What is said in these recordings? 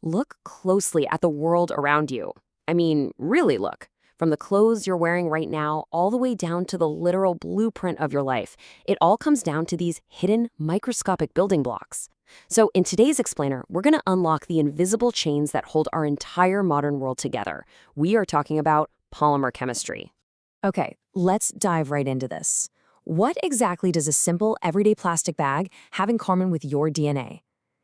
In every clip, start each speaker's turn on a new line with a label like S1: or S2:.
S1: Look closely at the world around you. I mean, really look. From the clothes you're wearing right now all the way down to the literal blueprint of your life, it all comes down to these hidden microscopic building blocks. So in today's explainer, we're going to unlock the invisible chains that hold our entire modern world together. We are talking about polymer chemistry. Okay, let's dive right into this. What exactly does a simple, everyday plastic bag have in common with your DNA?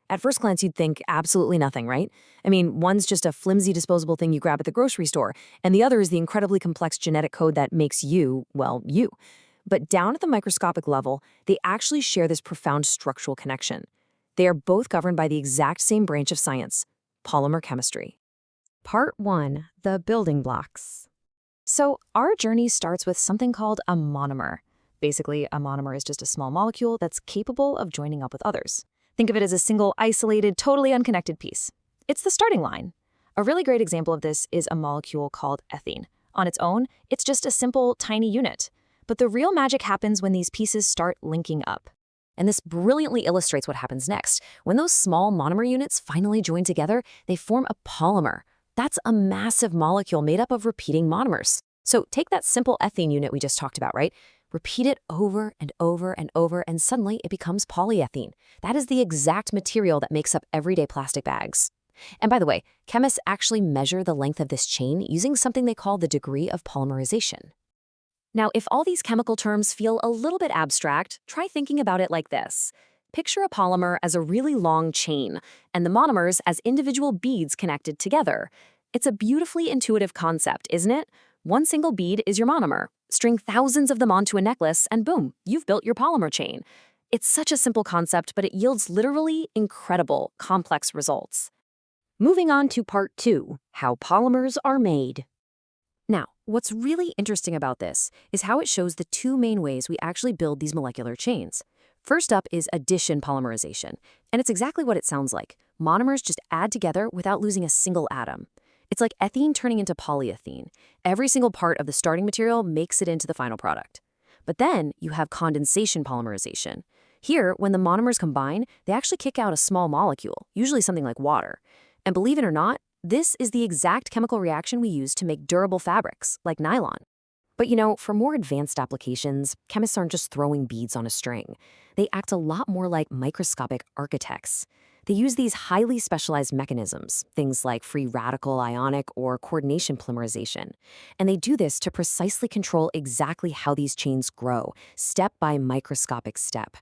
S1: At first glance, you'd think absolutely nothing, right? I mean, one's just a flimsy disposable thing you grab at the grocery store, and the other is the incredibly complex genetic code that makes you, well, you. But down at the microscopic level, they actually share this profound structural connection. They are both governed by the exact same branch of science, polymer chemistry. Part 1. The building blocks. So our journey starts with something called a monomer. Basically, a monomer is just a small molecule that's capable of joining up with others. Think of it as a single, isolated, totally unconnected piece. It's the starting line. A really great example of this is a molecule called ethene. On its own, it's just a simple, tiny unit. But the real magic happens when these pieces start linking up. And this brilliantly illustrates what happens next. When those small monomer units finally join together, they form a polymer. That's a massive molecule made up of repeating monomers. So take that simple ethene unit we just talked about, right? Repeat it over and over and over, and suddenly it becomes polyethylene. That is the exact material that makes up everyday plastic bags. And by the way, chemists actually measure the length of this chain using something they call the degree of polymerization. Now, if all these chemical terms feel a little bit abstract, try thinking about it like this. Picture a polymer as a really long chain, and the monomers as individual beads connected together. It's a beautifully intuitive concept, isn't it? One single bead is your monomer. String thousands of them onto a necklace, and boom, you've built your polymer chain. It's such a simple concept, but it yields literally incredible, complex results. Moving on to part 2, how polymers are made. Now, what's really interesting about this is how it shows the two main ways we actually build these molecular chains. First up is addition polymerization, and it's exactly what it sounds like. Monomers just add together without losing a single atom. It's like ethene turning into polyethylene. Every single part of the starting material makes it into the final product. But then you have condensation polymerization. Here, when the monomers combine, they actually kick out a small molecule, usually something like water. And believe it or not, this is the exact chemical reaction we use to make durable fabrics, like nylon. But for more advanced applications, chemists aren't just throwing beads on a string. They act a lot more like microscopic architects. They use these highly specialized mechanisms, things like free radical ionic or coordination polymerization. And they do this to precisely control exactly how these chains grow, step by microscopic step.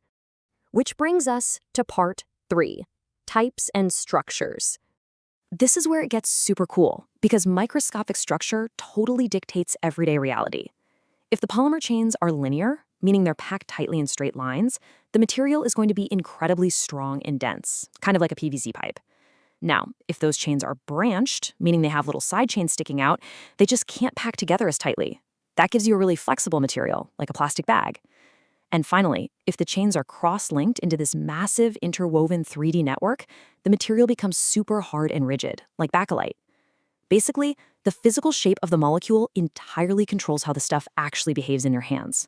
S1: Which brings us to part 3, types and structures. This is where it gets super cool, because microscopic structure totally dictates everyday reality. If the polymer chains are linear, meaning they're packed tightly in straight lines, the material is going to be incredibly strong and dense, kind of like a PVC pipe. Now, if those chains are branched, meaning they have little side chains sticking out, they just can't pack together as tightly. That gives you a really flexible material, like a plastic bag. And finally, if the chains are cross-linked into this massive interwoven 3D network, the material becomes super hard and rigid, like bakelite. Basically, the physical shape of the molecule entirely controls how the stuff actually behaves in your hands.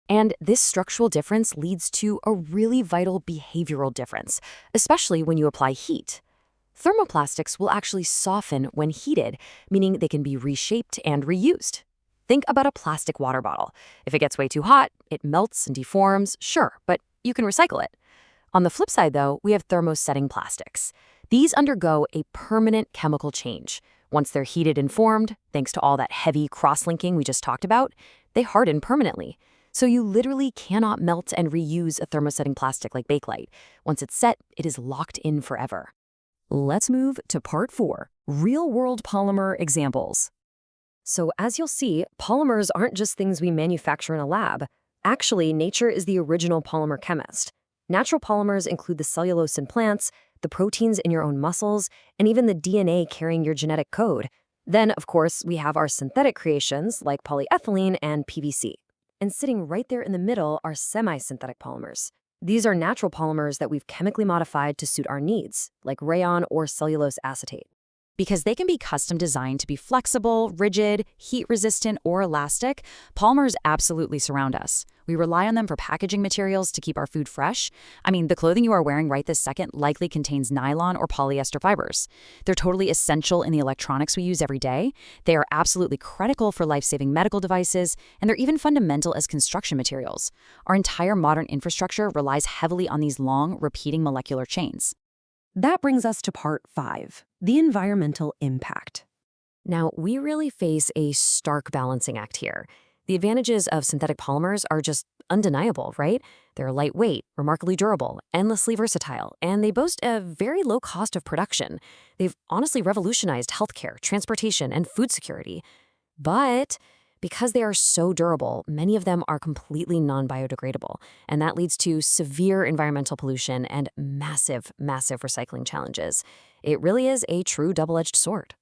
S1: And this structural difference leads to a really vital behavioral difference, especially when you apply heat. Thermoplastics will actually soften when heated, meaning they can be reshaped and reused. Think about a plastic water bottle. If it gets way too hot, it melts and deforms, sure, but you can recycle it. On the flip side, though, we have thermosetting plastics. These undergo a permanent chemical change. Once they're heated and formed, thanks to all that heavy cross-linking we just talked about, they harden permanently. So you literally cannot melt and reuse a thermosetting plastic like Bakelite. Once it's set, it is locked in forever. Let's move to part 4, real-world polymer examples. So as you'll see, polymers aren't just things we manufacture in a lab. Actually, nature is the original polymer chemist. Natural polymers include the cellulose in plants, the proteins in your own muscles, and even the DNA carrying your genetic code. Then, of course, we have our synthetic creations like polyethylene and PVC. And sitting right there in the middle are semi-synthetic polymers. These are natural polymers that we've chemically modified to suit our needs, like rayon or cellulose acetate.
S2: Because they can be custom designed to be flexible, rigid, heat-resistant, or elastic, polymers absolutely surround us. We rely on them for packaging materials to keep our food fresh. I mean, the clothing you are wearing right this second likely contains nylon or polyester fibers. They're totally essential in the electronics we use every day. They are absolutely critical for life-saving medical devices, and they're even fundamental as construction materials. Our entire modern infrastructure relies heavily on these long, repeating molecular chains.
S3: That brings us to part 5, the environmental impact.
S1: Now, we really face a stark balancing act here. The advantages of synthetic polymers are just undeniable, right? They're lightweight, remarkably durable, endlessly versatile, and they boast a very low cost of production. They've honestly revolutionized healthcare, transportation, and food security. But because they are so durable, many of them are completely non-biodegradable, and that leads to severe environmental pollution and massive, massive recycling challenges. It really is a true double-edged sword.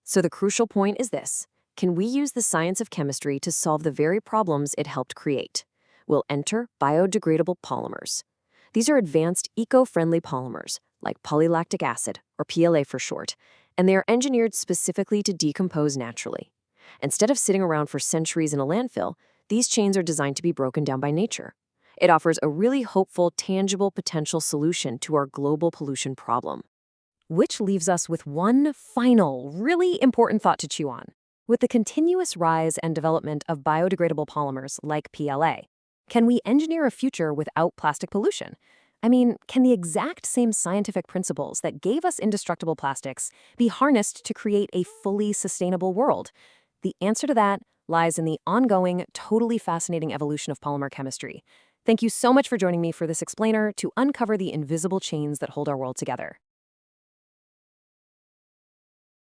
S1: So the crucial point is this: can we use the science of chemistry to solve the very problems it helped create? We'll enter biodegradable polymers. These are advanced, eco-friendly polymers, like polylactic acid, or PLA for short, and they are engineered specifically to decompose naturally. Instead of sitting around for centuries in a landfill, these chains are designed to be broken down by nature. It offers a really hopeful, tangible potential solution to our global pollution problem. Which leaves us with one final, really important thought to chew on. With the continuous rise and development of biodegradable polymers like PLA, can we engineer a future without plastic pollution? I mean, can the exact same scientific principles that gave us indestructible plastics be harnessed to create a fully sustainable world? The answer to that lies in the ongoing, totally fascinating evolution of polymer chemistry. Thank you so much for joining me for this explainer to uncover the invisible chains that hold our world together.